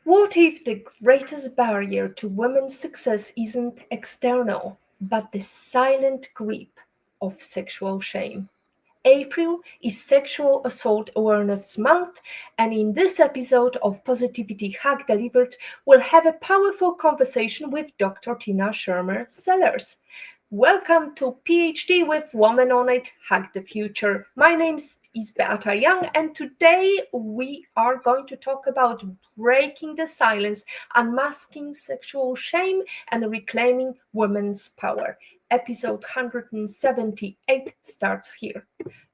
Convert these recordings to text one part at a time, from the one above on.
What if the greatest barrier to women's success isn't external, but the silent grip of sexual shame? April is Sexual Assault Awareness Month, and in this episode of Positivity Hack Delivered, we'll have a powerful conversation with Dr. Tina Shermer Sellers. Welcome to PhD with Woman on It, Hack the Future. My name is Beata Young, and today we are going to talk about breaking the silence, unmasking sexual shame, and reclaiming women's power. Episode 178 starts here.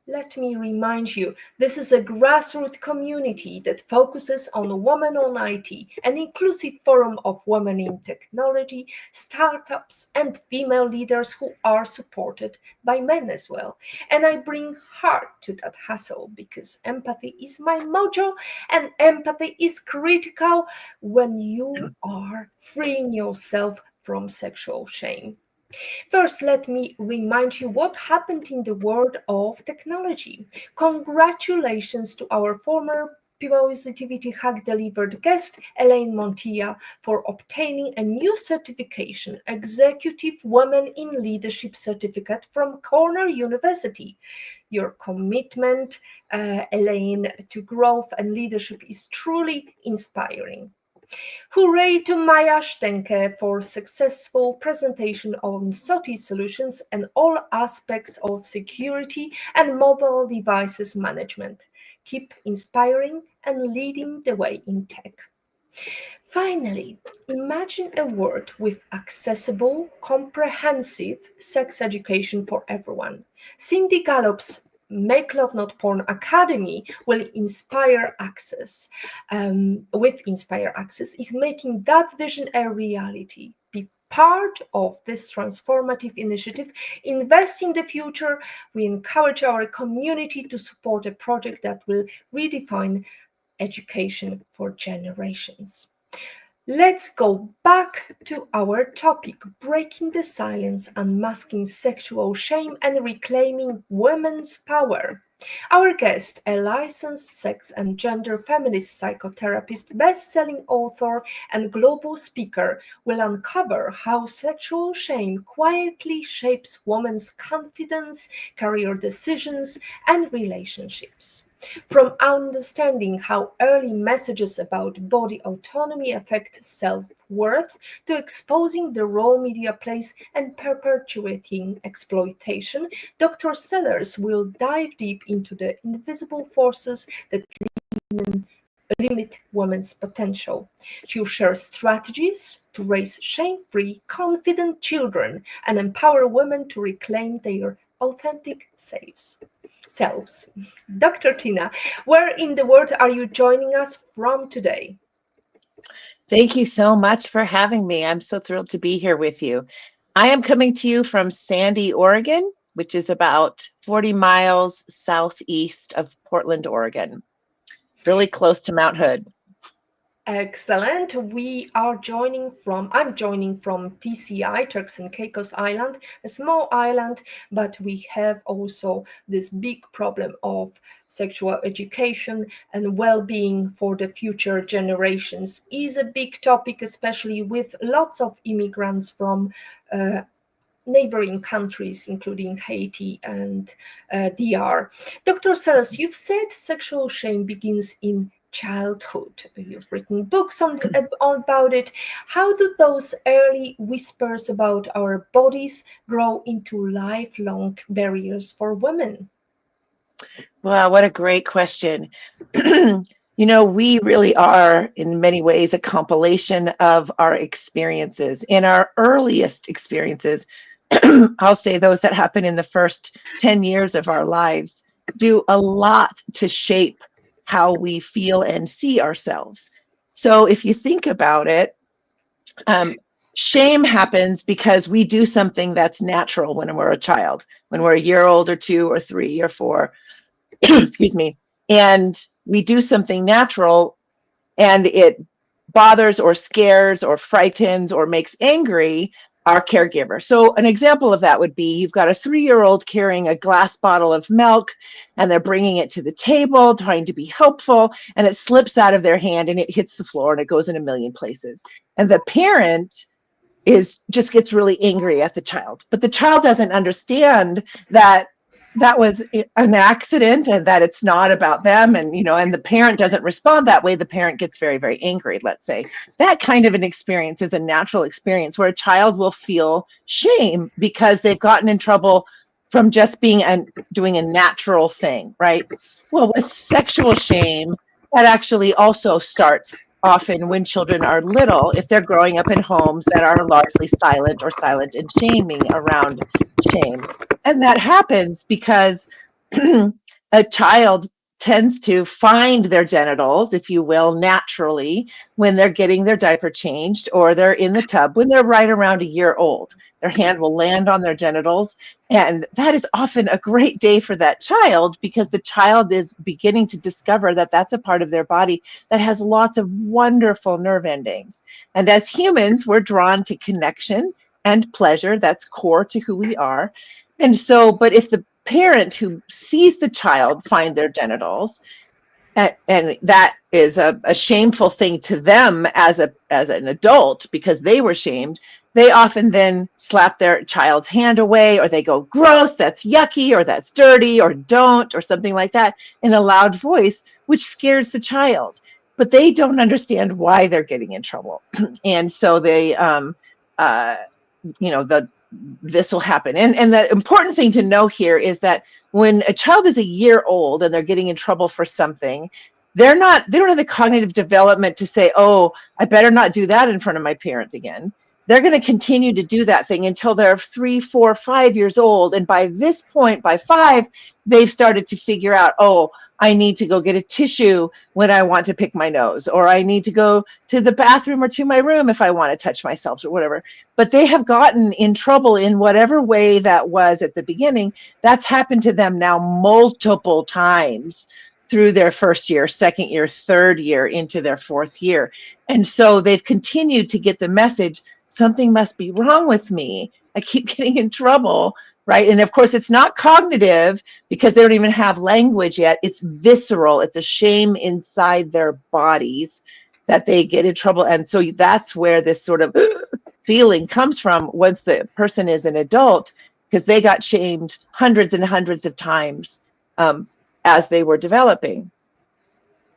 Let me remind you, this is a grassroots community that focuses on women on IT, an inclusive forum of women in technology, startups, and female leaders who are supported by men as well. And I bring heart to that hustle because empathy is my mojo, and empathy is critical when you are freeing yourself from sexual shame. First, let me remind you what happened in the world of technology. Congratulations to our former Positivity Hack Delivered guest, Elaine Montilla, for obtaining a new certification, Executive Women in Leadership Certificate from Cornell University. Your commitment, Elaine, to growth and leadership is truly inspiring. Hooray to Maya Stenke for successful presentation on SOTI solutions and all aspects of security and mobile devices management. Keep inspiring and leading the way in tech. Finally, imagine a world with accessible, comprehensive sex education for everyone. Cindy Gallop's Make Love Not Porn Academy will inspire access. With Inspire Access is making that vision a reality. Be part of this transformative initiative. Invest in the future. We encourage our community to support a project that will redefine education for generations. Let's go back to our topic, breaking the silence, unmasking sexual shame, and reclaiming women's power. Our guest, a licensed sex and gender feminist psychotherapist, best-selling author, and global speaker, will uncover how sexual shame quietly shapes women's confidence, career decisions, and relationships. From understanding how early messages about body autonomy affect self-worth to exposing the role media plays and perpetuating exploitation, Dr. Sellers will dive deep into the invisible forces that limit women's potential. She'll share strategies to raise shame-free, confident children and empower women to reclaim their authentic selves. Dr. Tina, where in the world are you joining us from today? Thank you so much for having me. I'm so thrilled to be here with you. I am coming to you from Sandy, Oregon, which is about 40 miles southeast of Portland, Oregon, really close to Mount Hood. Excellent. I'm joining from TCI, Turks and Caicos Island, a small island, but we have also this big problem of sexual education and well-being for the future generations is a big topic, especially with lots of immigrants from neighboring countries, including Haiti and DR. Dr. Saras, you've said sexual shame begins in childhood. You've written books about it. How do those early whispers about our bodies grow into lifelong barriers for women? Wow, what a great question. We really are, in many ways, a compilation of our experiences. In our earliest experiences, I'll say those that happen in the first 10 years of our lives, do a lot to shape how we feel and see ourselves. So if you think about it, shame happens because we do something that's natural when we're a child, when we're a year old or 2 or 3 or 4, excuse me, and we do something natural and it bothers or scares or frightens or makes angry our caregiver. So an example of that would be you've got a 3-year-old carrying a glass bottle of milk and they're bringing it to the table, trying to be helpful, and it slips out of their hand and it hits the floor and it goes in a million places. And the parent just gets really angry at the child, but the child doesn't understand that that was an accident and that it's not about them. And, and the parent doesn't respond that way. The parent gets very, very angry, let's say. That kind of an experience is a natural experience where a child will feel shame because they've gotten in trouble from just doing a natural thing, right? Well, with sexual shame, that actually also starts often when children are little, if they're growing up in homes that are largely silent or silent and shaming around shame. And that happens because a child tends to find their genitals, if you will, naturally when they're getting their diaper changed or they're in the tub when they're right around a year old. Their hand will land on their genitals. And that is often a great day for that child because the child is beginning to discover that that's a part of their body that has lots of wonderful nerve endings. And as humans, we're drawn to connection and pleasure. That's core to who we are. And so, but if the parent who sees the child find their genitals, and that is a shameful thing to them as an adult because they were shamed, they often then slap their child's hand away, or they go, gross, that's yucky, or that's dirty, or don't, or something like that in a loud voice, which scares the child. But they don't understand why they're getting in trouble. And so they, this will happen. And the important thing to know here is that when a child is a year old and they're getting in trouble for something, they don't have the cognitive development to say, oh, I better not do that in front of my parent again. They're going to continue to do that thing until they're 3, 4, 5 years old. And by this point, by 5, they've started to figure out, oh, I need to go get a tissue when I want to pick my nose, or I need to go to the bathroom or to my room if I want to touch myself or whatever. But they have gotten in trouble in whatever way that was at the beginning. That's happened to them now multiple times through their first year, second year, third year, into their fourth year. And so they've continued to get the message, something must be wrong with me. I keep getting in trouble, right? And of course, it's not cognitive because they don't even have language yet. It's visceral. It's a shame inside their bodies that they get in trouble. And so that's where this sort of feeling comes from once the person is an adult, because they got shamed hundreds and hundreds of times as they were developing.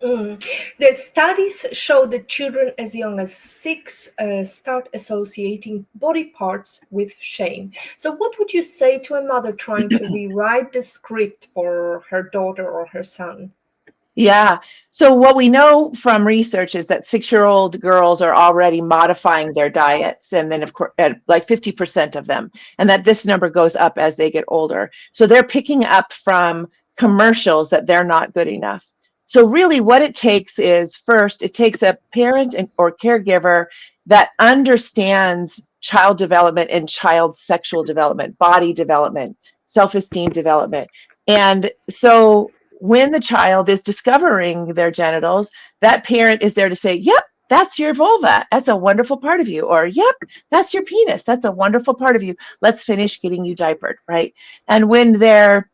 The studies show that children as young as 6 start associating body parts with shame. So what would you say to a mother trying to rewrite the script for her daughter or her son? Yeah. So what we know from research is that 6-year-old girls are already modifying their diets. And then, of course, like 50% of them, and that this number goes up as they get older. So they're picking up from commercials that they're not good enough. So really what it takes is, first, it takes a parent or caregiver that understands child development and child sexual development, body development, self-esteem development. And so when the child is discovering their genitals, that parent is there to say, yep, that's your vulva. That's a wonderful part of you. Or, yep, that's your penis. That's a wonderful part of you. Let's finish getting you diapered, right? And when they're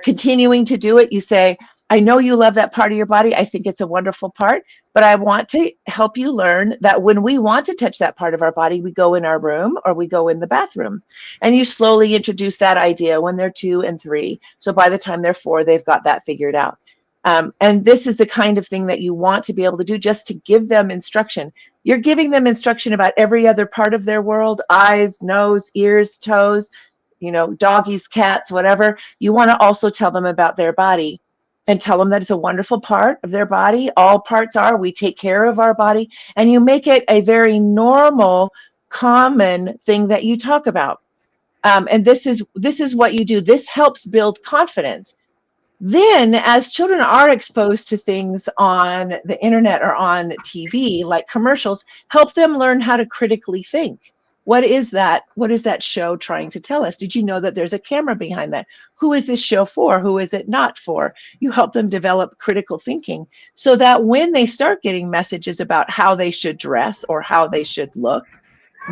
continuing to do it, you say, I know you love that part of your body. I think it's a wonderful part, but I want to help you learn that when we want to touch that part of our body, we go in our room or we go in the bathroom. And you slowly introduce that idea when they're 2 and 3. So by the time they're 4, they've got that figured out. And this is the kind of thing that you want to be able to do, just to give them instruction. You're giving them instruction about every other part of their world: eyes, nose, ears, toes, doggies, cats, whatever. You want to also tell them about their body and tell them that it's a wonderful part of their body. All parts are. We take care of our body. And you make it a very normal, common thing that you talk about. And this is what you do. This helps build confidence. Then, as children are exposed to things on the internet or on TV, like commercials, help them learn how to critically think. What is that? What is that show trying to tell us? Did you know that there's a camera behind that? Who is this show for? Who is it not for? You help them develop critical thinking so that when they start getting messages about how they should dress or how they should look,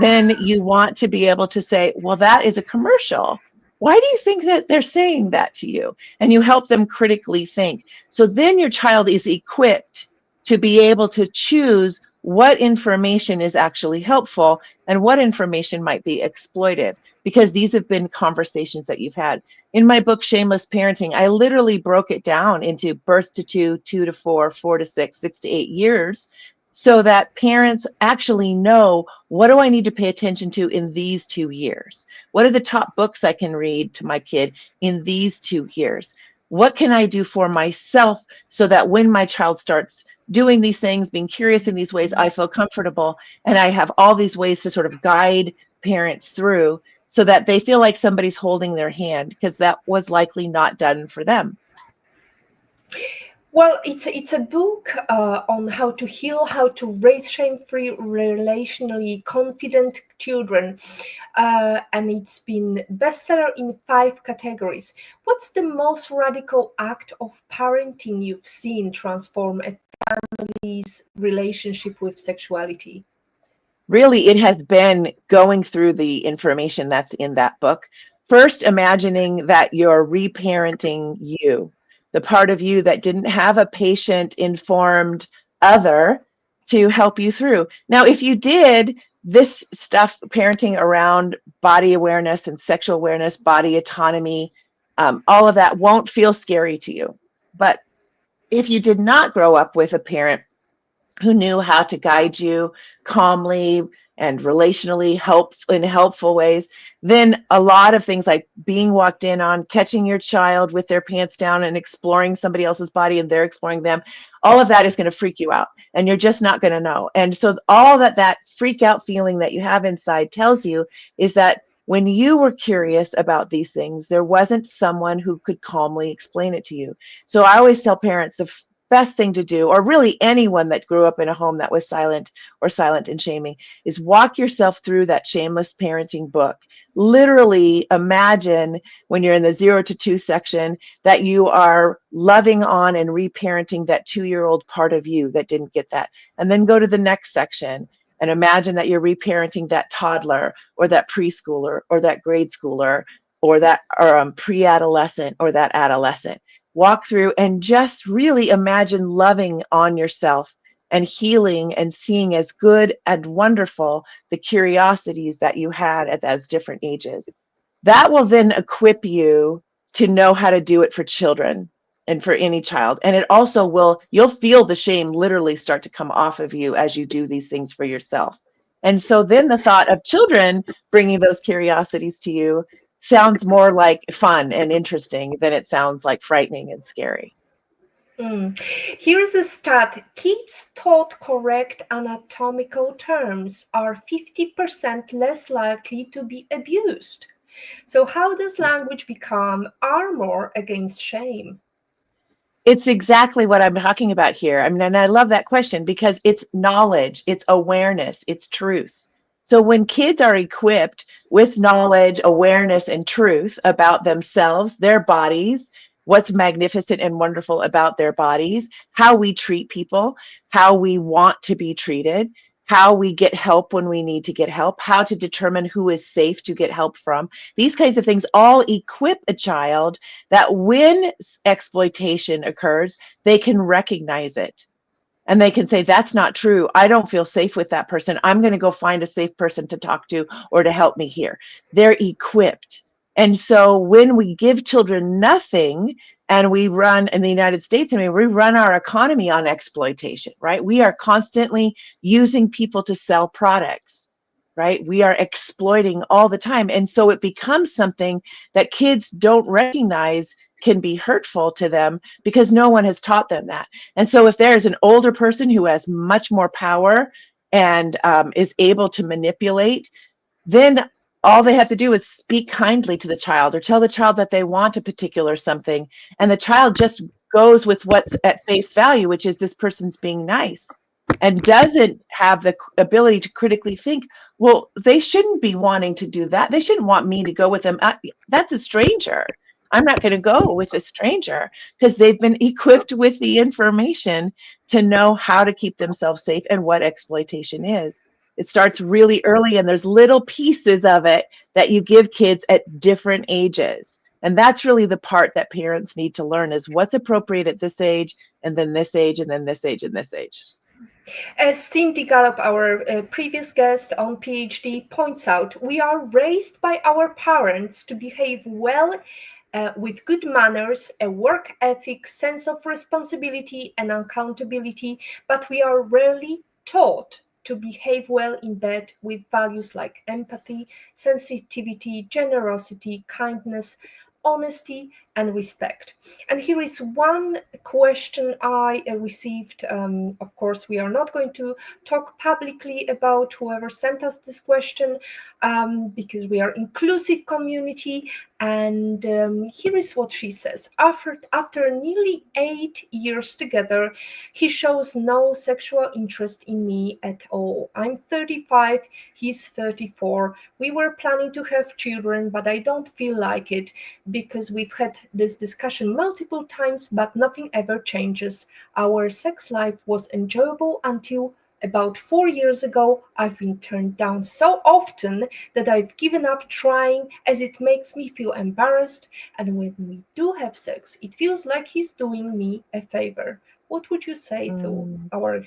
then you want to be able to say, well, that is a commercial. Why do you think that they're saying that to you? And you help them critically think. So then your child is equipped to be able to choose what information is actually helpful and what information might be exploitive, because these have been conversations that you've had. In my book, Shameless Parenting, I literally broke it down into birth to two, 2 to 4, 4 to 6, 6 to 8 years, so that parents actually know, what do I need to pay attention to in these 2 years? What are the top books I can read to my kid in these 2 years? What can I do for myself so that when my child starts doing these things, being curious in these ways, I feel comfortable, and I have all these ways to sort of guide parents through so that they feel like somebody's holding their hand, because that was likely not done for them. Well, it's a book on how to heal, how to raise shame-free, relationally confident children, and it's been bestseller in 5 categories. What's the most radical act of parenting you've seen transform a family's relationship with sexuality? Really, it has been going through the information that's in that book. First, imagining that you're reparenting you, the part of you that didn't have a patient informed other to help you through. Now, if you did this stuff, parenting around body awareness and sexual awareness, body autonomy, all of that won't feel scary to you. But if you did not grow up with a parent who knew how to guide you calmly and relationally in helpful ways, then a lot of things like being walked in on, catching your child with their pants down and exploring somebody else's body and they're exploring them, all of that is going to freak you out, and you're just not going to know. And so all that freak out feeling that you have inside tells you is that when you were curious about these things, there wasn't someone who could calmly explain it to you. So I always tell parents the best thing to do, or really anyone that grew up in a home that was silent or silent and shaming, is walk yourself through that Shameless Parenting book. Literally imagine, when you're in the 0 to 2 section, that you are loving on and reparenting that 2-year-old part of you that didn't get that. And then go to the next section and imagine that you're reparenting that toddler or that preschooler or that grade schooler or that pre-adolescent or that adolescent. Walk through and just really imagine loving on yourself and healing and seeing as good and wonderful the curiosities that you had at those different ages. That will then equip you to know how to do it for children and for any child. And it also will, you'll feel the shame literally start to come off of you as you do these things for yourself. And so then the thought of children bringing those curiosities to you sounds more like fun and interesting than it sounds like frightening and scary. Here's a stat. Kids taught correct anatomical terms are 50% less likely to be abused. So, how does language become armor against shame? It's exactly what I'm talking about here. I mean, and I love that question because it's knowledge, it's awareness, it's truth. So when kids are equipped with knowledge, awareness, and truth about themselves, their bodies, what's magnificent and wonderful about their bodies, how we treat people, how we want to be treated, how we get help when we need to get help, how to determine who is safe to get help from, these kinds of things all equip a child that when exploitation occurs, they can recognize it. And they can say, that's not true. I don't feel safe with that person. I'm going to go find a safe person to talk to or to help me here. They're equipped. And so when we give children nothing, and we run in the United States, I mean, we run our economy on exploitation, right? We are constantly using people to sell products, right? We are exploiting all the time. And so it becomes something that kids don't recognize can be hurtful to them because no one has taught them that. And so if there's an older person who has much more power and is able to manipulate, then all they have to do is speak kindly to the child or tell the child that they want a particular something. And the child just goes with what's at face value, which is this person's being nice, and doesn't have the ability to critically think, well, they shouldn't be wanting to do that. They shouldn't want me to go with them. That's a stranger. I'm not going to go with a stranger, because they've been equipped with the information to know how to keep themselves safe and what exploitation is. It starts really early, and there's little pieces of it that you give kids at different ages. And that's really the part that parents need to learn, is what's appropriate at this age, and then this age, and then this age, and this age. As Cindy Gallop, our previous guest on PhD, points out, we are raised by our parents to behave well, with good manners, a work ethic, sense of responsibility and accountability, but we are rarely taught to behave well in bed with values like empathy, sensitivity, generosity, kindness, honesty, and respect. And here is one question I received. Of course, we are not going to talk publicly about whoever sent us this question, because we are inclusive community. And here is what she says. After nearly 8 years together, he shows no sexual interest in me at all. I'm 35, he's 34. We were planning to have children, but I don't feel like it, because we've had this discussion multiple times, but nothing ever changes. Our sex life was enjoyable until about 4 years ago. I've been turned down so often that I've given up trying, as it makes me feel embarrassed. And when we do have sex, it feels like he's doing me a favor. What would you say to our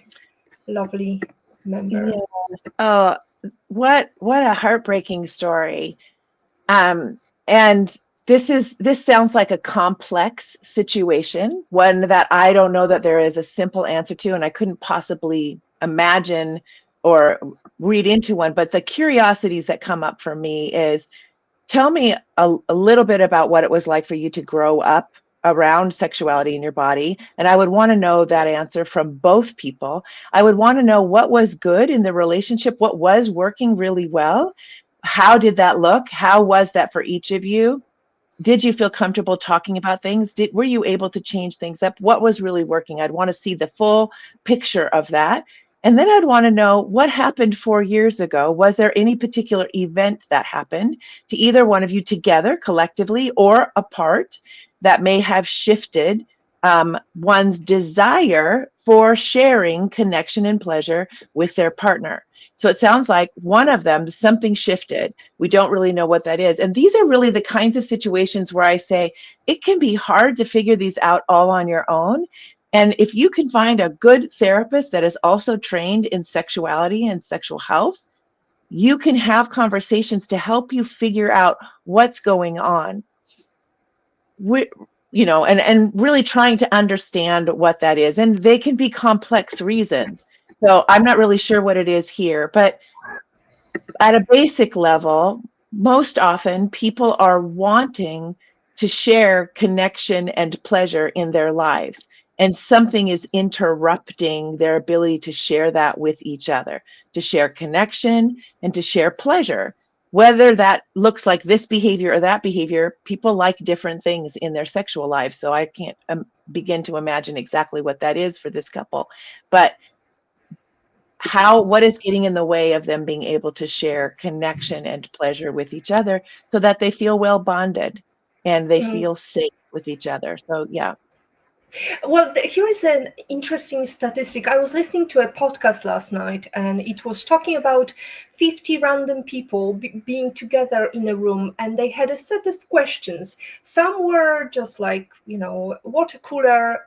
lovely member? Yes. Oh, what a heartbreaking story. And this sounds like a complex situation, one that I don't know that there is a simple answer to, and I couldn't possibly imagine or read into one. But the curiosities that come up for me is, tell me a little bit about what it was like for you to grow up around sexuality in your body. And I would want to know that answer from both people. I would want to know what was good in the relationship, what was working really well. How did that look? How was that for each of you? Did you feel comfortable talking about things? Were you able to change things up? What was really working? I'd want to see the full picture of that. And then I'd want to know what happened 4 years ago. Was there any particular event that happened to either one of you together, collectively, or apart, that may have shifted one's desire for sharing connection and pleasure with their partner? So it sounds like one of them, something shifted. We don't really know what that is. And these are really the kinds of situations where I say it can be hard to figure these out all on your own. And if you can find a good therapist that is also trained in sexuality and sexual health, you can have conversations to help you figure out what's going on. And really trying to understand what that is. And they can be complex reasons. So I'm not really sure what it is here, but at a basic level, most often people are wanting to share connection and pleasure in their lives. And something is interrupting their ability to share that with each other, to share connection and to share pleasure. Whether that looks like this behavior or that behavior, people like different things in their sexual lives. So I can't begin to imagine exactly what that is for this couple. But what is getting in the way of them being able to share connection and pleasure with each other so that they feel well bonded and they feel safe with each other? So, yeah. Well, here is an interesting statistic. I was listening to a podcast last night, and it was talking about 50 random people being together in a room, and they had a set of questions. Some were just like, water cooler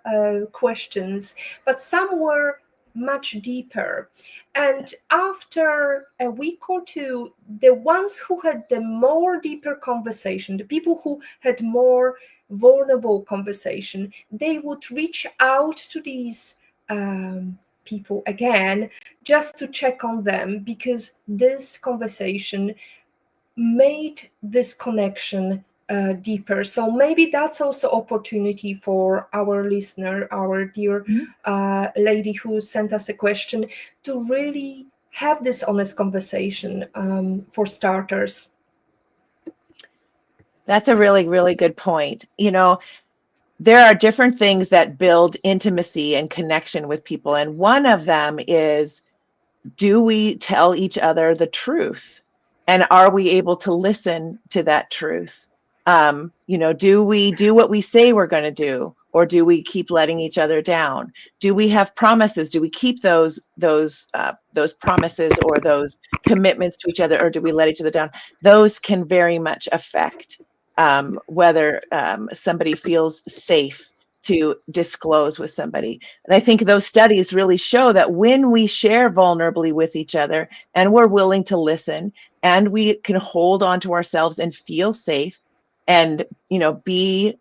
questions, but some were much deeper. And after a week or two, the ones who had the more deeper conversation, the people who had more vulnerable conversation, they would reach out to these people again just to check on them, because this conversation made this connection deeper. So maybe that's also opportunity for our listener, our dear lady who sent us a question, to really have this honest conversation, for starters. That's a really, really good point. There are different things that build intimacy and connection with people. And one of them is, do we tell each other the truth? And are we able to listen to that truth? Do we do what we say we're going to do? or do we keep letting each other down? Do we have promises? Do we keep those promises or those commitments to each other, or do we let each other down? Those can very much affect whether somebody feels safe to disclose with somebody. And I think those studies really show that when we share vulnerably with each other and we're willing to listen and we can hold on to ourselves and feel safe and, be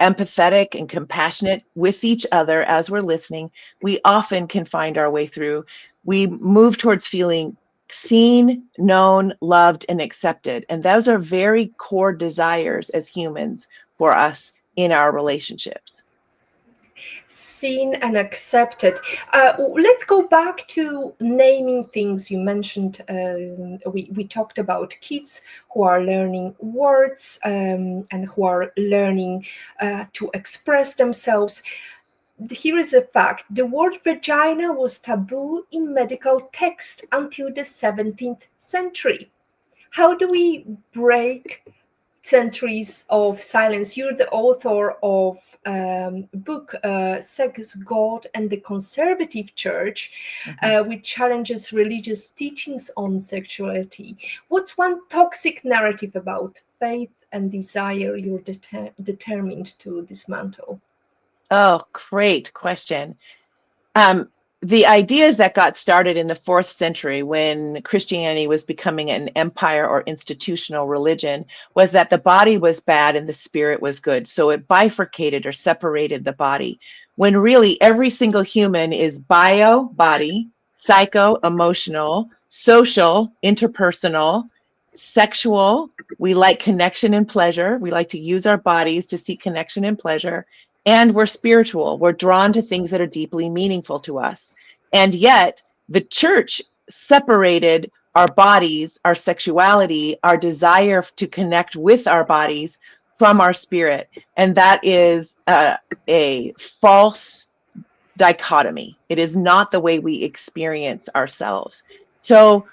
empathetic and compassionate with each other as we're listening, we often can find our way through. We move towards feeling seen, known, loved, and accepted. And those are very core desires as humans for us in our relationships. Seen and accepted. Let's go back to naming things. You mentioned we talked about kids who are learning words and who are learning to express themselves. Here is a fact: the word vagina was taboo in medical text until the 17th century. How do we break centuries of silence? You're the author of book Sex, God, and the Conservative Church, which challenges religious teachings on sexuality. What's one toxic narrative about faith and desire you're determined to dismantle? Oh, great question. The ideas that got started in the 4th century when Christianity was becoming an empire or institutional religion was that the body was bad and the spirit was good. So it bifurcated or separated the body, when really every single human is bio, body, psycho, emotional, social, interpersonal, sexual. We like connection and pleasure. We like to use our bodies to seek connection and pleasure. And we're spiritual. We're drawn to things that are deeply meaningful to us. And yet the church separated our bodies, our sexuality, our desire to connect with our bodies from our spirit. And that is a false dichotomy. It is not the way we experience ourselves. So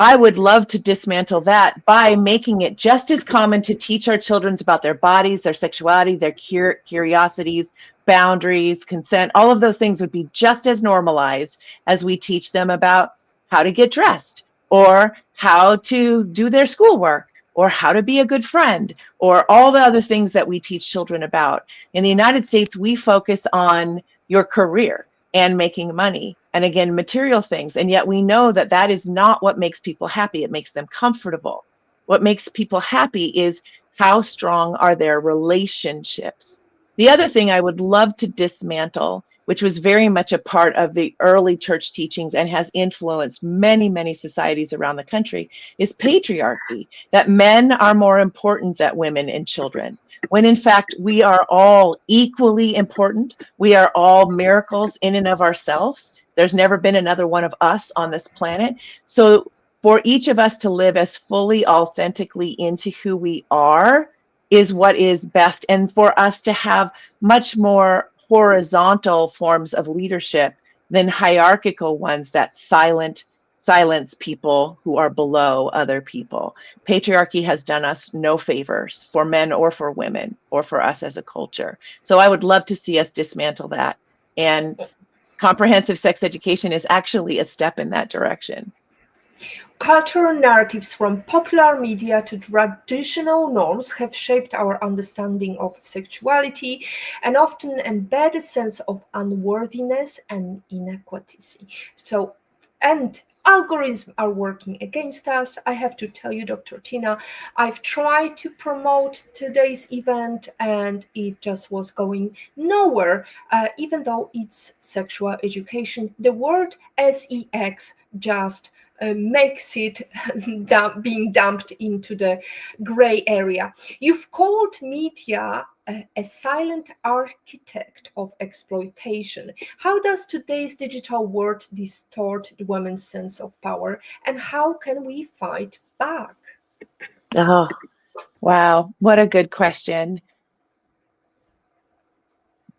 I would love to dismantle that by making it just as common to teach our children about their bodies, their sexuality, their curiosities, boundaries, consent. All of those things would be just as normalized as we teach them about how to get dressed, or how to do their schoolwork, or how to be a good friend, or all the other things that we teach children about. In the United States, we focus on your career and making money, and again, material things. And yet we know that that is not what makes people happy. It makes them comfortable. What makes people happy is how strong are their relationships. The other thing I would love to dismantle, which was very much a part of the early church teachings and has influenced many, many societies around the country, is patriarchy, that men are more important than women and children, when in fact we are all equally important. We are all miracles in and of ourselves. There's never been another one of us on this planet. So for each of us to live as fully, authentically into who we are is what is best. And for us to have much more horizontal forms of leadership than hierarchical ones that silence people who are below other people. Patriarchy has done us no favors, for men or for women or for us as a culture. So I would love to see us dismantle that. And comprehensive sex education is actually a step in that direction. Cultural narratives from popular media to traditional norms have shaped our understanding of sexuality and often embed a sense of unworthiness and inequity. And algorithms are working against us. I have to tell you, Dr. Tina, I've tried to promote today's event and it just was going nowhere, even though it's sexual education. The word sex just makes it being dumped into the gray area. You've called media a silent architect of exploitation. How does today's digital world distort the woman's sense of power, and how can we fight back? Oh, wow. What a good question.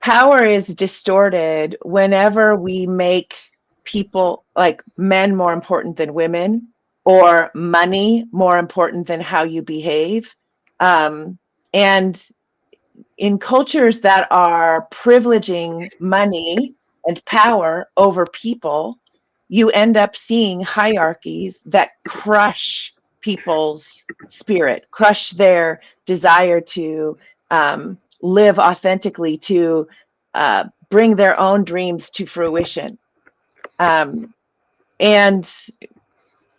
Power is distorted whenever we make people, like men, more important than women, or money more important than how you behave. And in cultures that are privileging money and power over people, you end up seeing hierarchies that crush people's spirit, crush their desire to live authentically, to bring their own dreams to fruition. And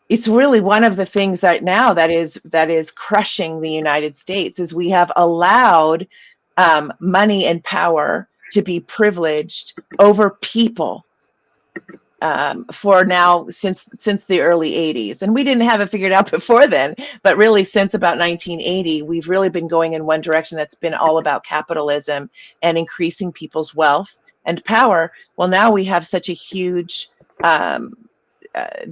it's really one of the things that now that is crushing the United States is we have allowed money and power to be privileged over people for now since the early 80s. And we didn't have it figured out before then, but really since about 1980, we've really been going in one direction that's been all about capitalism and increasing people's wealth and power. Well, now we have such a huge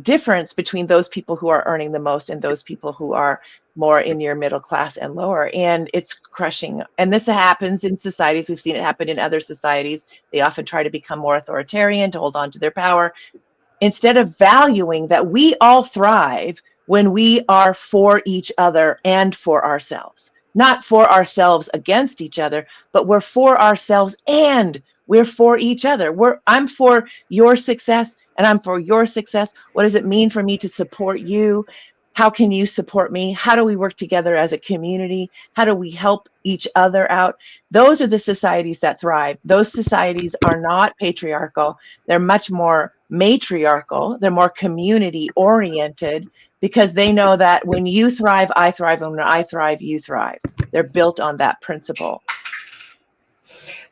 difference between those people who are earning the most and those people who are more in your middle class and lower. And it's crushing. And this happens in societies. We've seen it happen in other societies. They often try to become more authoritarian to hold on to their power, instead of valuing that we all thrive when we are for each other and for ourselves. Not for ourselves against each other, but we're for ourselves and we're for each other. I'm for your success and I'm for your success. What does it mean for me to support you? How can you support me? How do we work together as a community? How do we help each other out? Those are the societies that thrive. Those societies are not patriarchal. They're much more matriarchal. They're more community oriented because they know that when you thrive, I thrive, and when I thrive, you thrive. They're built on that principle.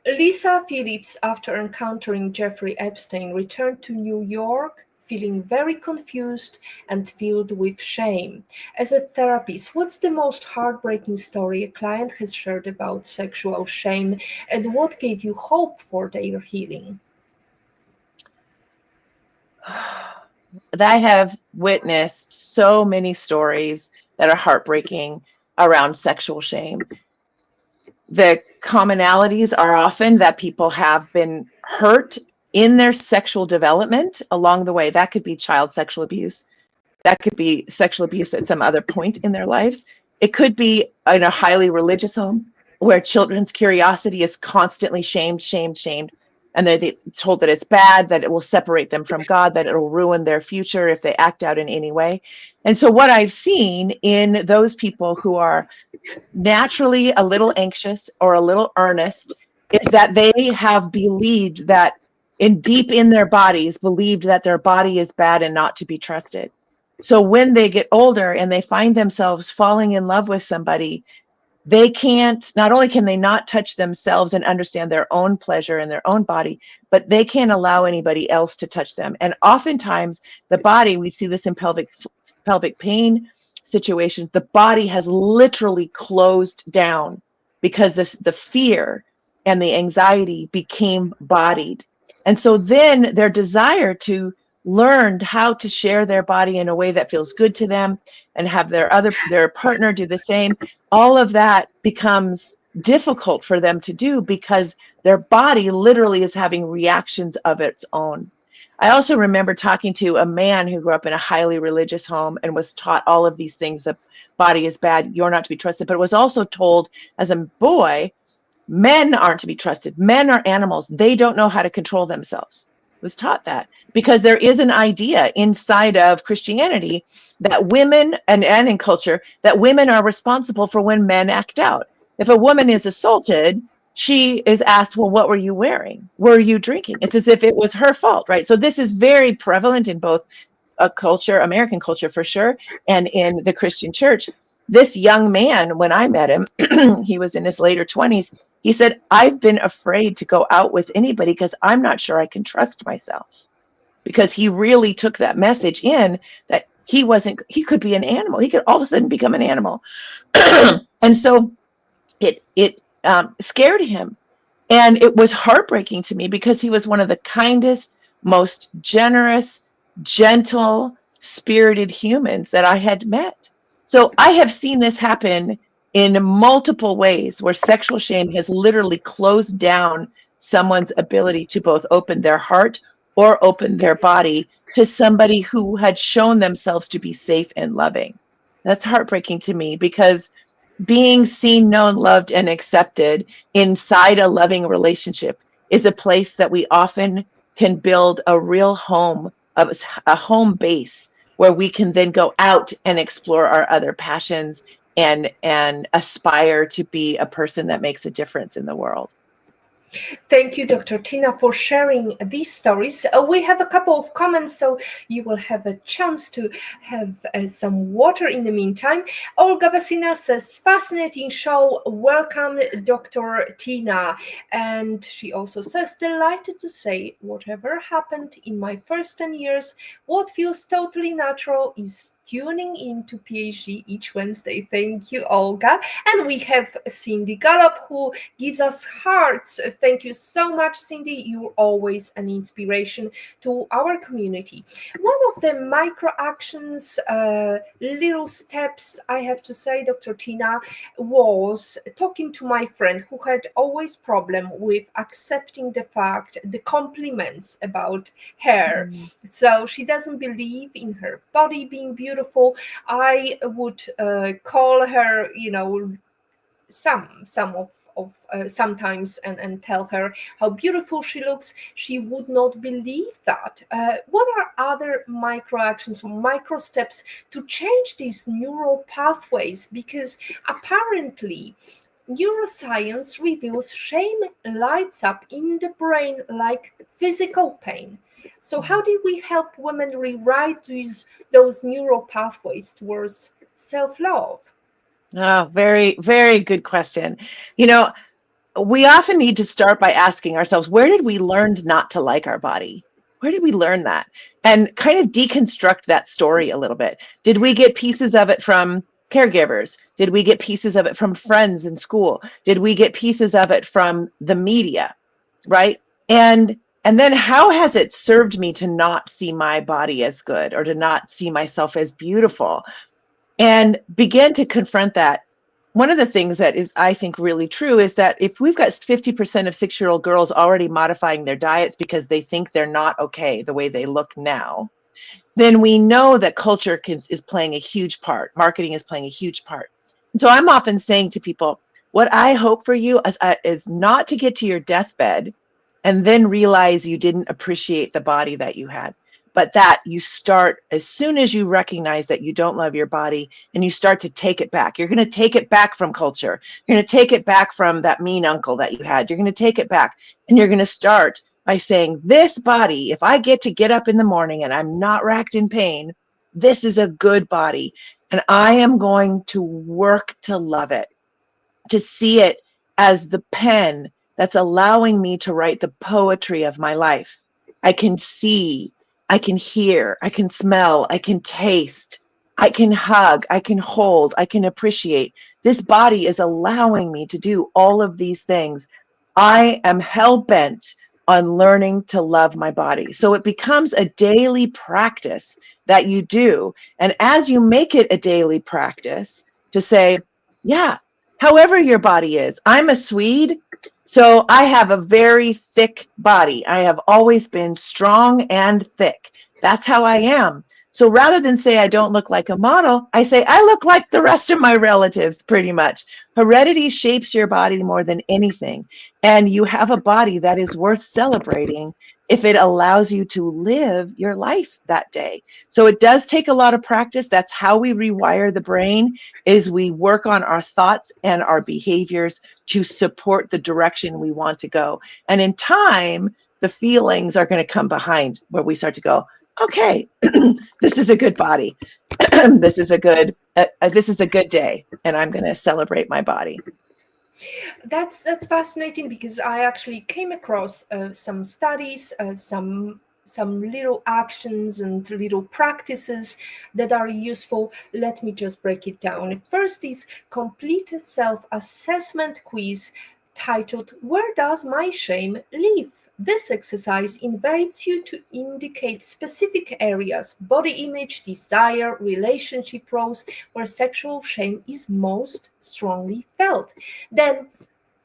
Lisa Phillips, after encountering Jeffrey Epstein, returned to New York feeling very confused and filled with shame. As a therapist, what's the most heartbreaking story a client has shared about sexual shame, and what gave you hope for their healing? I have witnessed so many stories that are heartbreaking around sexual shame. The commonalities are often that people have been hurt in their sexual development along the way. That could be child sexual abuse. That could be sexual abuse at some other point in their lives. It could be in a highly religious home where children's curiosity is constantly shamed, and they're told that it's bad, that it will separate them from God, that it will ruin their future if they act out in any way. And so what I've seen in those people who are naturally a little anxious or a little earnest is that they have believed that deep in their bodies, believed that their body is bad and not to be trusted. So when they get older and they find themselves falling in love with somebody, they can't, not only can they not touch themselves and understand their own pleasure in their own body, but they can't allow anybody else to touch them. And oftentimes the body, we see this in pelvic pain situations, the body has literally closed down because the fear and the anxiety became bodied. And so then their desire to learn how to share their body in a way that feels good to them and have their partner do the same, all of that becomes difficult for them to do because their body literally is having reactions of its own. I also remember talking to a man who grew up in a highly religious home and was taught all of these things. The body is bad, you're not to be trusted, but was also told as a boy, men aren't to be trusted. Men are animals. They don't know how to control themselves. Was taught that because there is an idea inside of Christianity that women and in culture that women are responsible for when men act out. If a woman is assaulted, she is asked, well, what were you wearing? Were you drinking? It's as if it was her fault, right? So this is very prevalent in both a culture, American culture for sure, and in the Christian church. This young man, when I met him, he was in his later 20s. He said, I've been afraid to go out with anybody because I'm not sure I can trust myself. Because he really took that message in that he could be an animal. He could all of a sudden become an animal. And so it scared him. And it was heartbreaking to me because he was one of the kindest, most generous, gentle, spirited humans that I had met. So I have seen this happen in multiple ways where sexual shame has literally closed down someone's ability to both open their heart or open their body to somebody who had shown themselves to be safe and loving. That's heartbreaking to me because being seen, known, loved, and accepted inside a loving relationship is a place that we often can build a real home, a home base where we can then go out and explore our other passions and aspire to be a person that makes a difference in the world. Thank you, Dr. Tina, for sharing these stories. We have a couple of comments, so you will have a chance to have some water in the meantime. Olga Vasina says, fascinating show. Welcome, Dr. Tina. And she also says, delighted to say, whatever happened in my first 10 years, what feels totally natural is tuning into PhD each Wednesday. Thank you, Olga. And we have Cindy Gallup, who gives us hearts. Thank you so much, Cindy. You're always an inspiration to our community. One of the micro actions, little steps, I have to say, Dr. Tina, was talking to my friend who had always problem with accepting the fact, the compliments about her. So she doesn't believe in her body being beautiful. I would call her, sometimes and tell her how beautiful she looks. She would not believe that. What are other micro actions or micro steps to change these neural pathways? Because apparently neuroscience reveals shame lights up in the brain like physical pain. So how do we help women rewrite those neural pathways towards self-love? Oh, very, very good question. You know, we often need to start by asking ourselves, where did we learn not to like our body? Where did we learn that? And kind of deconstruct that story a little bit. Did we get pieces of it from caregivers? Did we get pieces of it from friends in school? Did we get pieces of it from the media? Right? And then how has it served me to not see my body as good or to not see myself as beautiful? And begin to confront that. One of the things that is, I think, really true is that if we've got 50% of 6-year-old girls already modifying their diets because they think they're not okay the way they look now, then we know that culture is playing a huge part. Marketing is playing a huge part. And so I'm often saying to people, what I hope for you is not to get to your deathbed and then realize you didn't appreciate the body that you had, but that you start as soon as you recognize that you don't love your body and you start to take it back. You're going to take it back from culture. You're going to take it back from that mean uncle that you had. You're going to take it back and you're going to start by saying, this body, if I get to get up in the morning and I'm not racked in pain, this is a good body. And I am going to work to love it, to see it as the pen that's allowing me to write the poetry of my life. I can see, I can hear, I can smell, I can taste, I can hug, I can hold, I can appreciate. This body is allowing me to do all of these things. I am hell-bent on learning to love my body. So it becomes a daily practice that you do. And as you make it a daily practice to say, yeah, however your body is. I'm a Swede, so I have a very thick body. I have always been strong and thick. That's how I am. So rather than say I don't look like a model, I say I look like the rest of my relatives pretty much. Heredity shapes your body more than anything. And you have a body that is worth celebrating if it allows you to live your life that day. So it does take a lot of practice. That's how we rewire the brain, is we work on our thoughts and our behaviors to support the direction we want to go. And in time, the feelings are going to come behind where we start to go, okay, this is a good body. This is a good day, and I'm going to celebrate my body. That's fascinating, because I actually came across some studies, some little actions and little practices that are useful. Let me just break it down. First is complete a self-assessment quiz titled "Where Does My Shame Live?" This exercise invites you to indicate specific areas, body image, desire, relationship roles, where sexual shame is most strongly felt. Then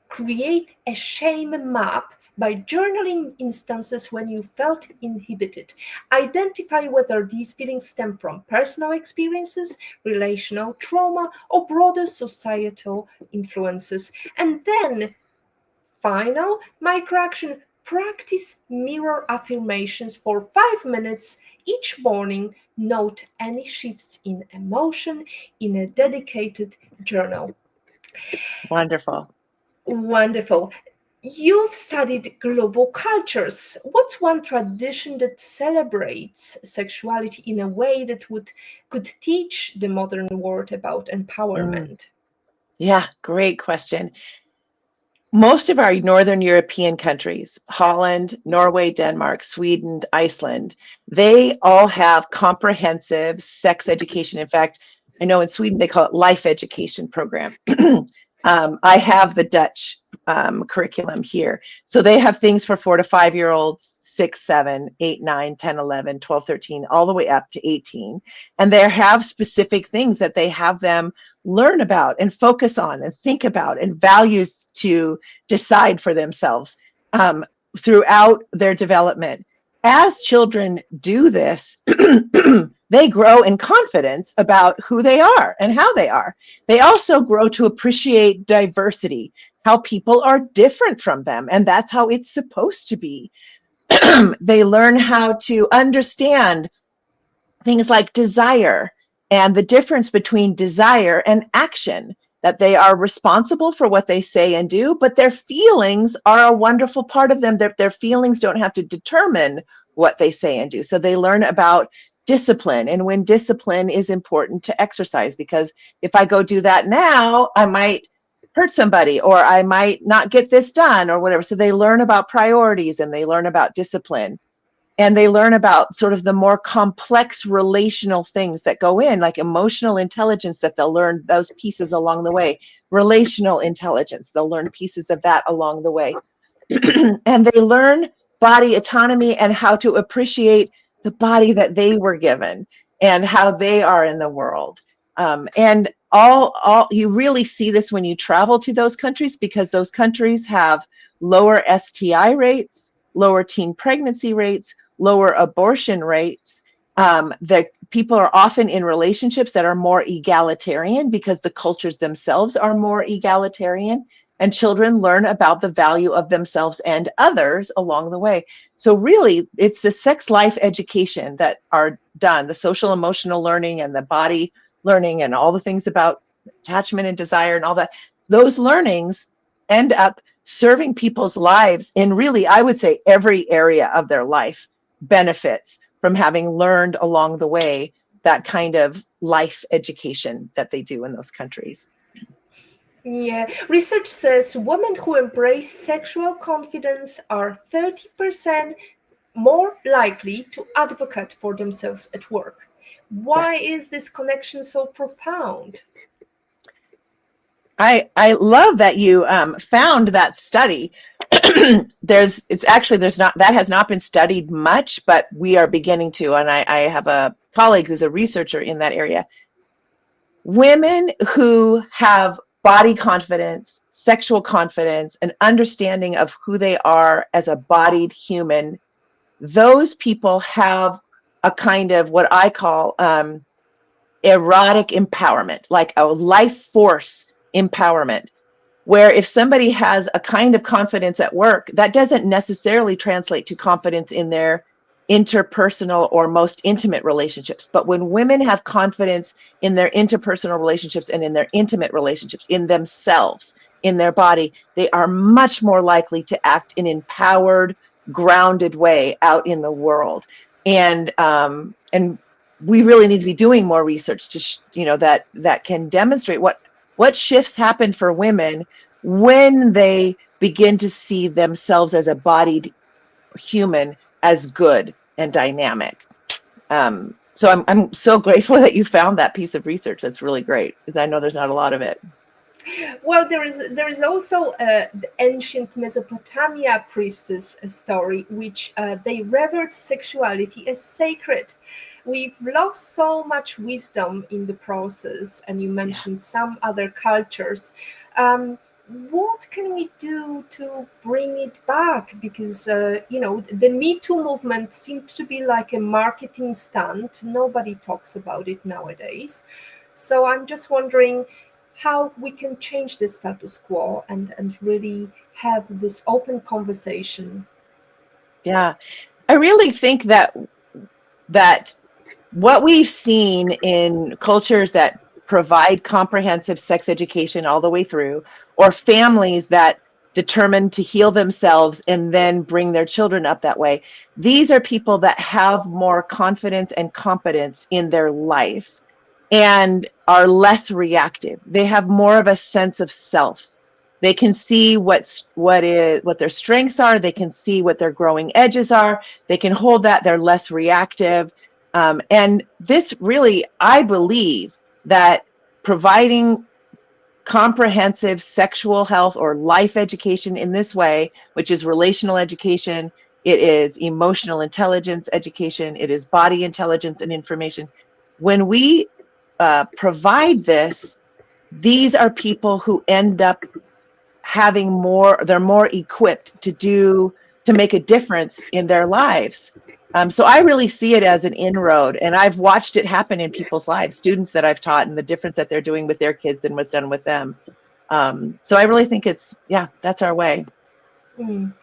create a shame map By journaling instances when you felt inhibited, identify whether these feelings stem from personal experiences, relational trauma, or broader societal influences. And then, final microaction, practice mirror affirmations for 5 minutes each morning. Note any shifts in emotion in a dedicated journal. Wonderful. Wonderful. You've studied global cultures. What's one tradition that celebrates sexuality in a way that could teach the modern world about Mm. empowerment? Yeah, great question. Most of our Northern European countries, Holland, Norway, Denmark, Sweden, Iceland, they all have comprehensive sex education. In fact, I know in Sweden they call it life education program. I have the Dutch curriculum here. So they have things for 4 to 5 year olds, 6, 7, 8, 9, 10, 11, 12, 13, all the way up to 18. And they have specific things that they have them learn about and focus on and think about and values to decide for themselves throughout their development. As children do this, they grow in confidence about who they are and how they are. They also grow to appreciate diversity, how people are different from them, and that's how it's supposed to be. They learn how to understand things like desire and the difference between desire and action, that they are responsible for what they say and do, but their feelings are a wonderful part of them. Their feelings don't have to determine what they say and do. So they learn about discipline and when discipline is important to exercise, because if I go do that now, I might hurt somebody or I might not get this done or whatever. So they learn about priorities and they learn about discipline. And they learn about sort of the more complex relational things that go in, like emotional intelligence, that they'll learn those pieces along the way. Relational intelligence, they'll learn pieces of that along the way. And they learn body autonomy and how to appreciate the body that they were given and how they are in the world. And all you really see this when you travel to those countries, because those countries have lower STI rates, lower teen pregnancy rates, lower abortion rates. The people are often in relationships that are more egalitarian because the cultures themselves are more egalitarian, and children learn about the value of themselves and others along the way. So really, it's the sex life education that are done, the social emotional learning and the body learning and all the things about attachment and desire and all that. Those learnings end up serving people's lives in, really, I would say, every area of their life benefits from having learned along the way that kind of life education that they do in those countries. Yeah, research says women who embrace sexual confidence are 30% more likely to advocate for themselves at work. Why Yes. is this connection so profound? I love that you found that study. There's not, that has not been studied much, but we are beginning to, and I have a colleague who's a researcher in that area. Women who have body confidence, sexual confidence, an understanding of who they are as a bodied human, those people have a kind of what I call erotic empowerment, like a life force empowerment, where if somebody has a kind of confidence at work, that doesn't necessarily translate to confidence in their interpersonal or most intimate relationships. But when women have confidence in their interpersonal relationships and in their intimate relationships, in themselves, in their body, they are much more likely to act in empowered, grounded way out in the world. And we really need to be doing more research to that can demonstrate what shifts happen for women when they begin to see themselves as a bodied human as good and dynamic. So I'm so grateful that you found that piece of research. That's really great, because I know there's not a lot of it. Well, there is also the ancient Mesopotamia priestess story, which they revered sexuality as sacred. We've lost so much wisdom in the process, and you Yeah. mentioned some other cultures. Um, what can we do to bring it back? Because the Me Too movement seems to be like a marketing stunt. Nobody talks about it nowadays. So I'm just wondering how we can change the status quo and really have this open conversation. Yeah, I really think that what we've seen in cultures that provide comprehensive sex education all the way through, or families that determine to heal themselves and then bring their children up that way, these are people that have more confidence and competence in their life and are less reactive. They have more of a sense of self. They can see what their strengths are. They can see what their growing edges are. They can hold that. They're less reactive. And this really, I believe that providing comprehensive sexual health or life education in this way, which is relational education, it is emotional intelligence education, it is body intelligence and information. When we provide this, these are people who end up having more, they're more equipped to make a difference in their lives. So I really see it as an inroad, and I've watched it happen in people's lives, students that I've taught, and the difference that they're doing with their kids than was done with them. So I really think that's our way. Mm.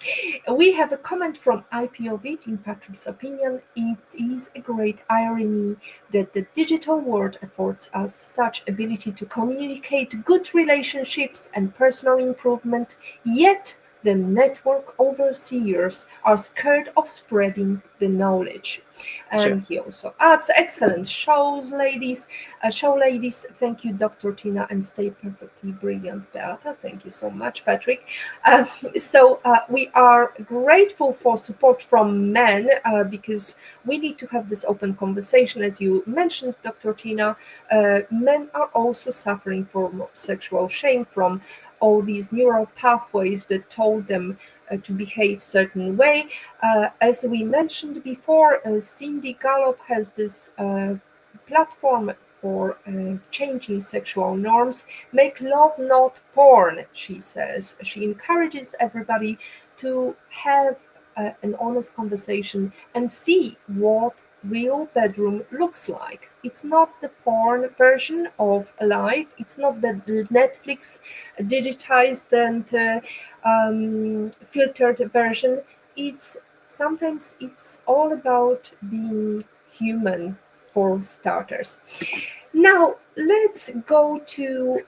We have a comment from IP of it. In Patrick's opinion, it is a great irony that the digital world affords us such ability to communicate good relationships and personal improvement, yet the network overseers are scared of spreading the knowledge. Sure. And he also adds, excellent show, ladies. Thank you, Dr. Tina, and stay perfectly brilliant, Beata. Thank you so much, Patrick. We are grateful for support from men because we need to have this open conversation. As you mentioned, Dr. Tina, men are also suffering from sexual shame from all these neural pathways that told them to behave certain way. As we mentioned before, Cindy Gallop has this platform for changing sexual norms. Make love, not porn, she says. She encourages everybody to have an honest conversation and see what real bedroom looks like. It's not the porn version of life. It's not the Netflix digitized and filtered version. It's all about being human for starters. Now, let's go to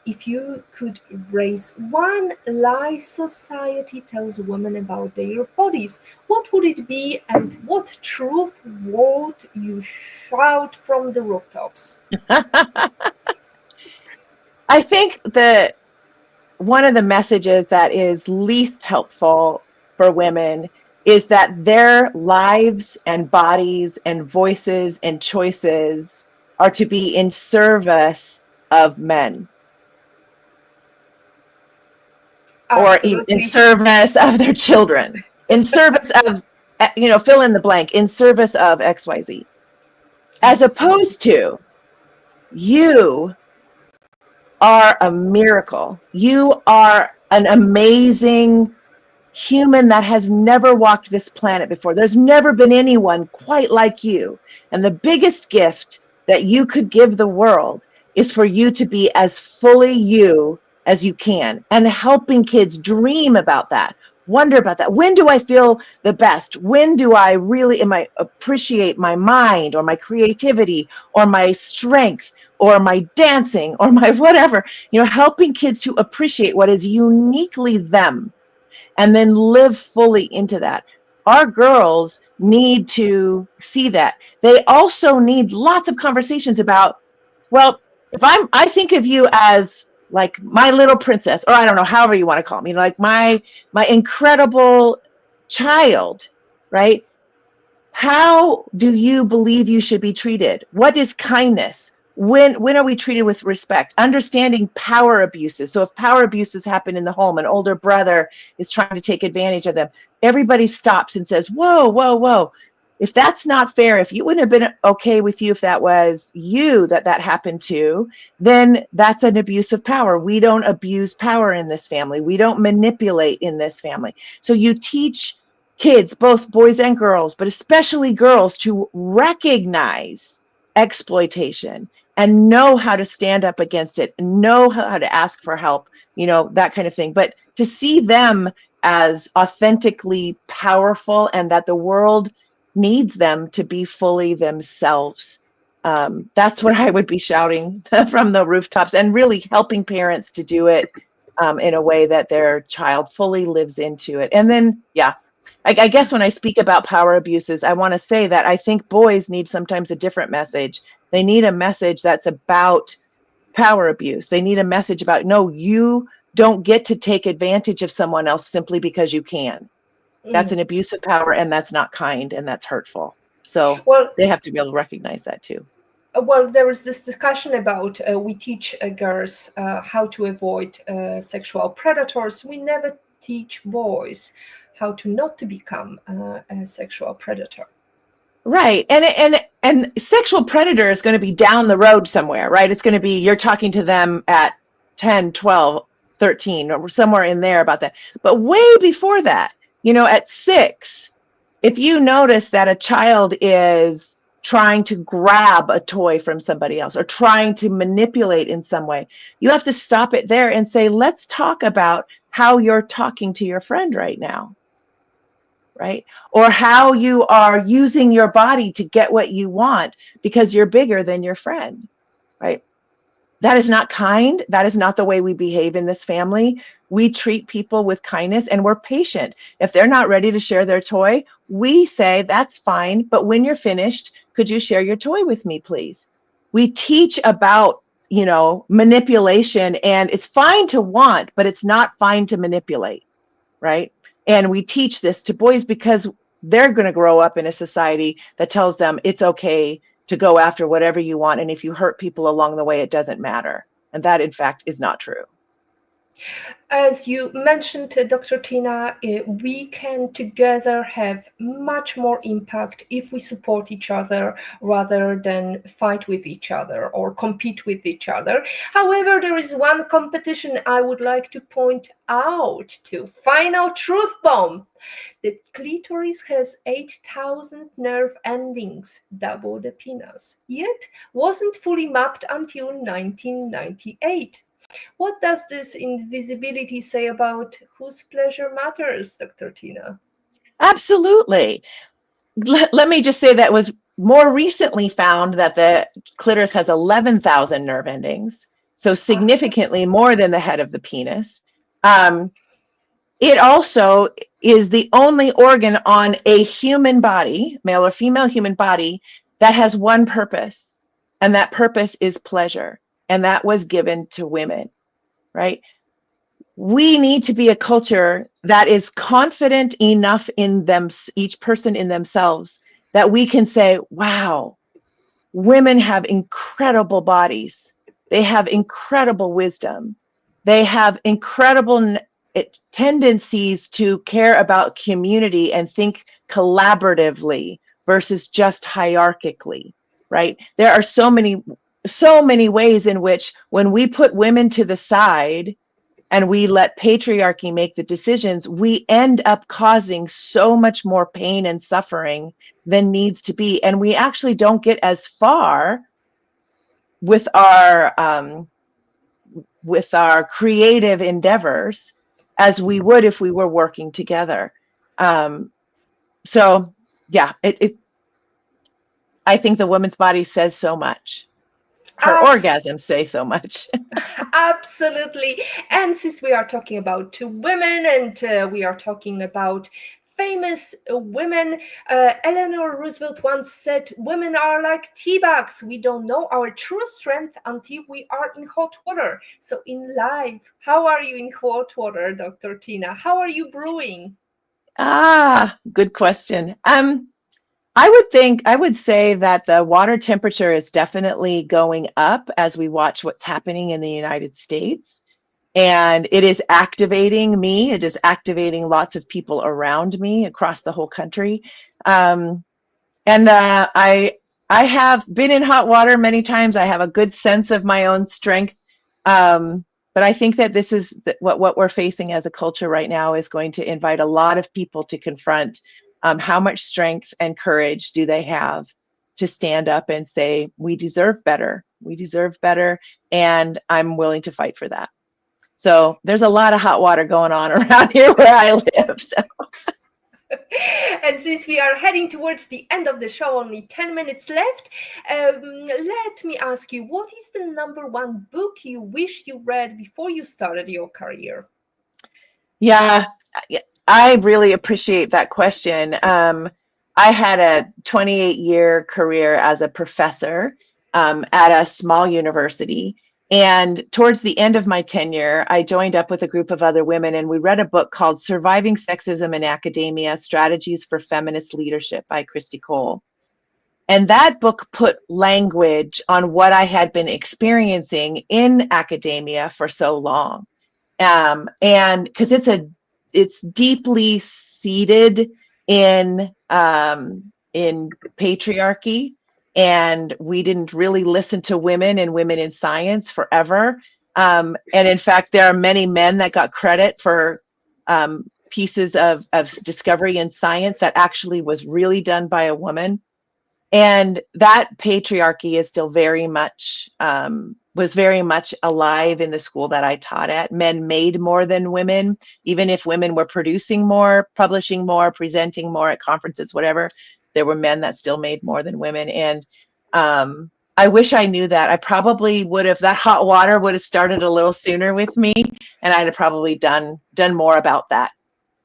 if you could raise one lie society tells women about their bodies, what would it be, and what truth would you shout from the rooftops? I think that one of the messages that is least helpful for women is that their lives and bodies and voices and choices are to be in service of men, or in Absolutely. service of their children, in service of, fill in the blank, in service of XYZ, as Absolutely. opposed to you are a miracle. You are an amazing human that has never walked this planet before. There's never been anyone quite like you. And the biggest gift that you could give the world is for you to be as fully you as you can, and helping kids dream about that, wonder about that. When do I feel the best? When do I really appreciate my mind or my creativity or my strength or my dancing or my whatever, helping kids to appreciate what is uniquely them and then live fully into that. Our girls need to see that. They also need lots of conversations about, well, I think of you as like my little princess, or I don't know, however you want to call me, like my incredible child, right? How do you believe you should be treated? What is kindness? When are we treated with respect? Understanding power abuses. So if power abuses happen in the home, an older brother is trying to take advantage of them, everybody stops and says, whoa, whoa, whoa. if that's not fair, if you wouldn't have been okay with you if that was you that happened to, then that's an abuse of power. We don't abuse power in this family. We don't manipulate in this family. So you teach kids, both boys and girls, but especially girls, to recognize exploitation and know how to stand up against it, know how to ask for help, that kind of thing. But to see them as authentically powerful and that the world needs them to be fully themselves. That's what I would be shouting from the rooftops, and really helping parents to do it in a way that their child fully lives into it. And then, I guess when I speak about power abuses, I want to say that I think boys need sometimes a different message. They need a message that's about power abuse. They need a message about, no, you don't get to take advantage of someone else simply because you can. That's an abuse of power, and that's not kind, and that's hurtful. So Well, they have to be able to recognize that too. well, there is this discussion about we teach girls how to avoid sexual predators. We never teach boys how to not to become a sexual predator. Right. And sexual predator is going to be down the road somewhere, right? It's going to be, you're talking to them at 10, 12, 13, or somewhere in there about that. But way before that, at 6, if you notice that a child is trying to grab a toy from somebody else or trying to manipulate in some way, you have to stop it there and say, let's talk about how you're talking to your friend right now. Right? Or how you are using your body to get what you want because you're bigger than your friend, right? That is not kind. That is not the way we behave in this family. We treat people with kindness, and we're patient. If they're not ready to share their toy, we say, that's fine, but when you're finished, could you share your toy with me, please? We teach about, manipulation, and it's fine to want, but it's not fine to manipulate, right? And we teach this to boys because they're going to grow up in a society that tells them it's okay to go after whatever you want. And if you hurt people along the way, it doesn't matter. And that, in fact, is not true. As you mentioned, Dr. Tina, we can together have much more impact if we support each other rather than fight with each other or compete with each other. However, there is one competition I would like to point out to. Final truth bomb. The clitoris has 8,000 nerve endings, double the penis, yet wasn't fully mapped until 1998. What does this invisibility say about whose pleasure matters, Dr. Tina? Absolutely. Let me just say that was more recently found that the clitoris has 11,000 nerve endings, so significantly more than the head of the penis. It also is the only organ on a human body, male or female human body, that has one purpose, and that purpose is pleasure, and that was given to women, right? We need to be a culture that is confident enough in them, each person in themselves, that we can say, wow, women have incredible bodies. They have incredible wisdom. They have incredible tendencies to care about community and think collaboratively versus just hierarchically, right? There are so many ways in which when we put women to the side and we let patriarchy make the decisions, we end up causing so much more pain and suffering than needs to be. And we actually don't get as far with our creative endeavors as we would if we were working together. So yeah, I think the woman's body says so much. Her orgasms say so much. Absolutely. And since we are talking about women and we are talking about famous women, Eleanor Roosevelt once said, women are like tea bags. We don't know our true strength until we are in hot water. So in life, how are you in hot water, Dr. Tina? How are you brewing? Good question. I would say that the water temperature is definitely going up as we watch what's happening in the United States. And it is activating me. It is activating lots of people around me across the whole country. And I have been in hot water many times. I have a good sense of my own strength. But I think that this is what we're facing as a culture right now is going to invite a lot of people to confront how much strength and courage do they have to stand up and say, we deserve better. We deserve better. And I'm willing to fight for that. So there's a lot of hot water going on around here where I live. So. And since we are heading towards the end of the show, only 10 minutes left, let me ask you, what is the number one book you wish you read before you started your career? Yeah, I really appreciate that question. I had a 28-year career as a professor at a small university. And towards the end of my tenure, I joined up with a group of other women and we read a book called Surviving Sexism in Academia, Strategies for Feminist Leadership by Christy Cole. And that book put language on what I had been experiencing in academia for so long. And because it's deeply seated in patriarchy, and we didn't really listen to women and women in science forever. And in fact, there are many men that got credit for pieces of discovery in science that actually was really done by a woman. And that patriarchy is still very much was very much alive in the school that I taught at. Men made more than women, even if women were producing more, publishing more, presenting more at conferences, whatever. There were men that still made more than women. And I wish I knew that. I probably would have, that hot water would have started a little sooner with me, and I'd have probably done more about that.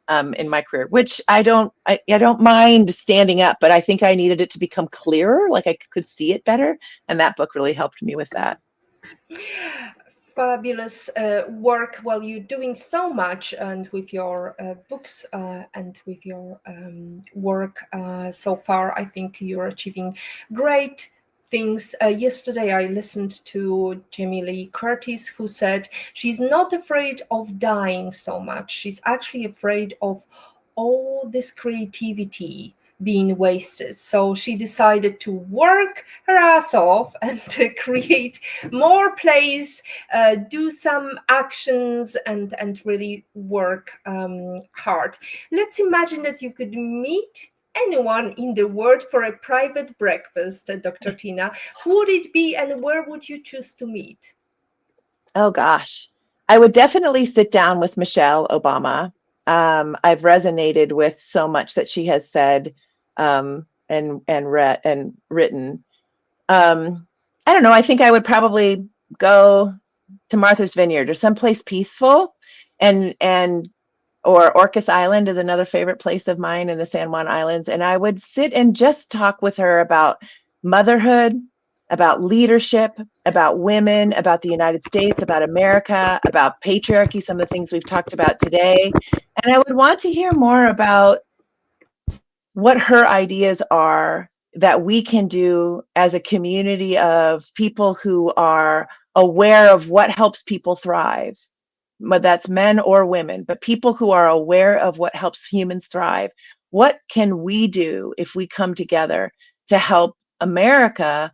In my career, which I don't mind standing up, but I think I needed it to become clearer, like I could see it better. And that book really helped me with that. Fabulous work. Well, you're doing so much, and with your books and with your work so far, I think you're achieving great things. Yesterday, I listened to Jamie Lee Curtis, who said she's not afraid of dying so much. She's actually afraid of all this creativity being wasted. So she decided to work her ass off and to create more plays, do some actions, and really work hard. Let's imagine that you could meet anyone in the world for a private breakfast, Dr. Tina. Who would it be and where would you choose to meet? Oh gosh, I would definitely sit down with Michelle Obama. I've resonated with so much that she has said and read and written. I don't know. I think I would probably go to Martha's Vineyard or someplace peaceful, and or Orcas Island is another favorite place of mine in the San Juan Islands. And I would sit and just talk with her about motherhood, about leadership, about women, about the United States, about America, about patriarchy, some of the things we've talked about today. And I would want to hear more about what her ideas are that we can do as a community of people who are aware of what helps people thrive. But that's men or women, but people who are aware of what helps humans thrive. What can we do if we come together to help America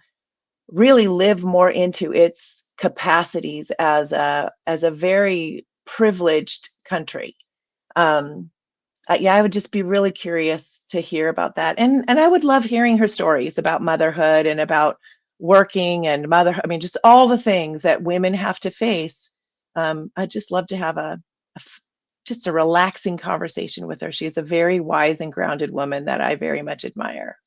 really live more into its capacities as a very privileged country? Yeah, I would just be really curious to hear about that. And I would love hearing her stories about motherhood and about working and motherhood. I mean, just all the things that women have to face. I'd just love to have just a relaxing conversation with her. She's a very wise and grounded woman that I very much admire.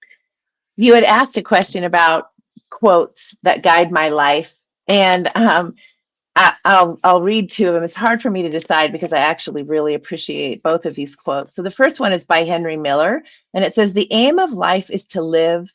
You had asked a question about quotes that guide my life. And I'll read two of them. It's hard for me to decide because I actually really appreciate both of these quotes. So the first one is by Henry Miller, and it says, "The aim of life is to live,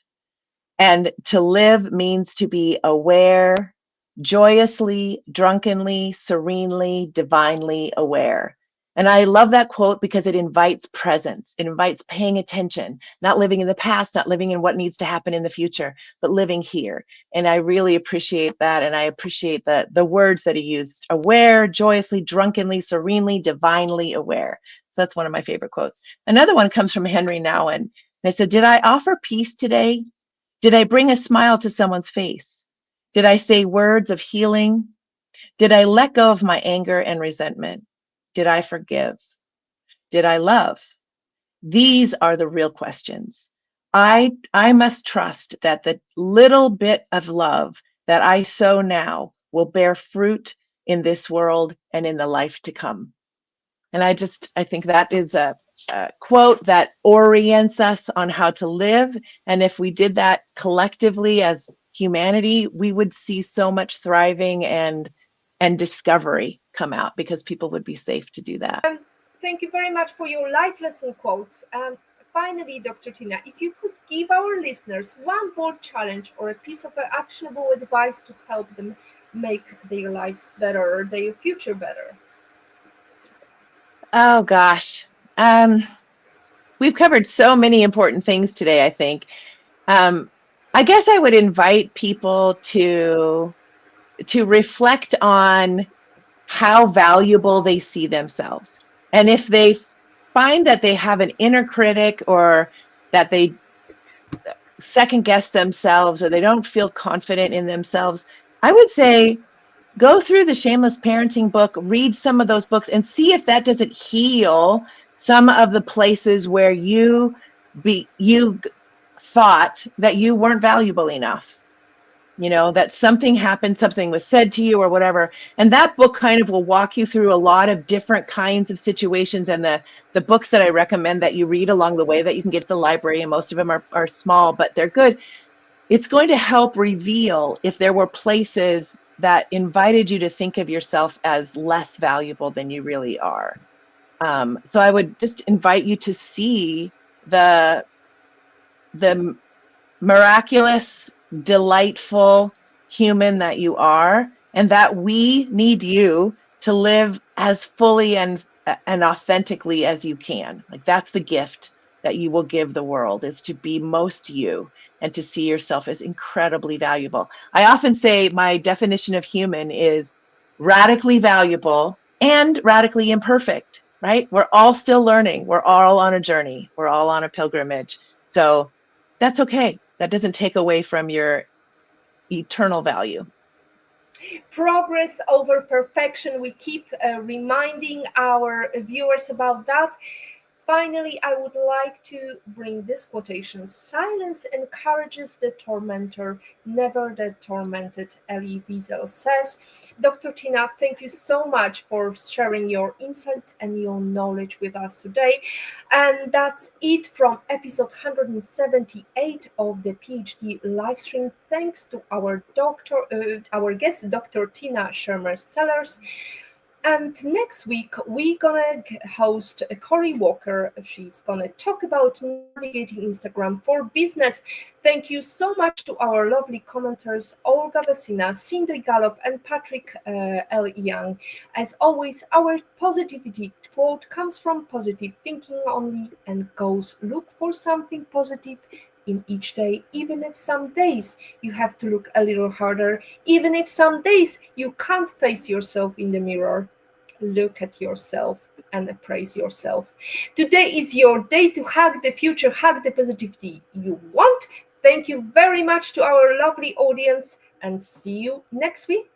and to live means to be aware, joyously, drunkenly, serenely, divinely aware." And I love that quote because it invites presence. It invites paying attention, not living in the past, not living in what needs to happen in the future, but living here. And I really appreciate that. And I appreciate the words that he used: aware, joyously, drunkenly, serenely, divinely aware. So that's one of my favorite quotes. Another one comes from Henry Nouwen. And I said, did I offer peace today? Did I bring a smile to someone's face? Did I say words of healing? Did I let go of my anger and resentment? Did I forgive? Did I love? These are the real questions. I must trust that the little bit of love that I sow now will bear fruit in this world and in the life to come. And I think that is a quote that orients us on how to live. And if we did that collectively as humanity, we would see so much thriving and discovery come out because people would be safe to do that. Thank you very much for your life lesson quotes. Finally, Dr. Tina, if you could give our listeners one bold challenge or a piece of actionable advice to help them make their lives better, their future better. Oh gosh. We've covered so many important things today, I think. I guess I would invite people to reflect on how valuable they see themselves. And if they find that they have an inner critic or that they second guess themselves or they don't feel confident in themselves, I would say go through the Shameless Parenting book, read some of those books, and see if that doesn't heal some of the places where you thought that you weren't valuable enough. That something happened, something was said to you or whatever. And that book kind of will walk you through a lot of different kinds of situations. And the books that I recommend that you read along the way that you can get at the library, and most of them are small, but they're good. It's going to help reveal if there were places that invited you to think of yourself as less valuable than you really are. So I would just invite you to see the miraculous, delightful human that you are, and that we need you to live as fully and authentically as you can. Like, that's the gift that you will give the world, is to be most you and to see yourself as incredibly valuable. I often say my definition of human is radically valuable and radically imperfect, right? We're all still learning. We're all on a journey. We're all on a pilgrimage. So that's okay. That doesn't take away from your eternal value. Progress over perfection. We keep reminding our viewers about that. Finally, I would like to bring this quotation: silence encourages the tormentor, never the tormented. Elie Wiesel says. Dr. Tina, thank you so much for sharing your insights and your knowledge with us today. And that's it from episode 178 of the PhD livestream. Thanks to our guest, Dr. Tina Shermer-Sellers. And next week, we're gonna host Corey Walker. She's gonna talk about navigating Instagram for business. Thank you so much to our lovely commenters, Olga Vesina, Cindy Gallop, and Patrick L. Young. As always, our positivity quote comes from positive thinking only and goes: look for something positive in each day, even if some days you have to look a little harder, even if some days you can't face yourself in the mirror. Look at yourself and praise yourself. Today is your day to hug the future, hug the positivity you want. Thank you very much to our lovely audience, and see you next week.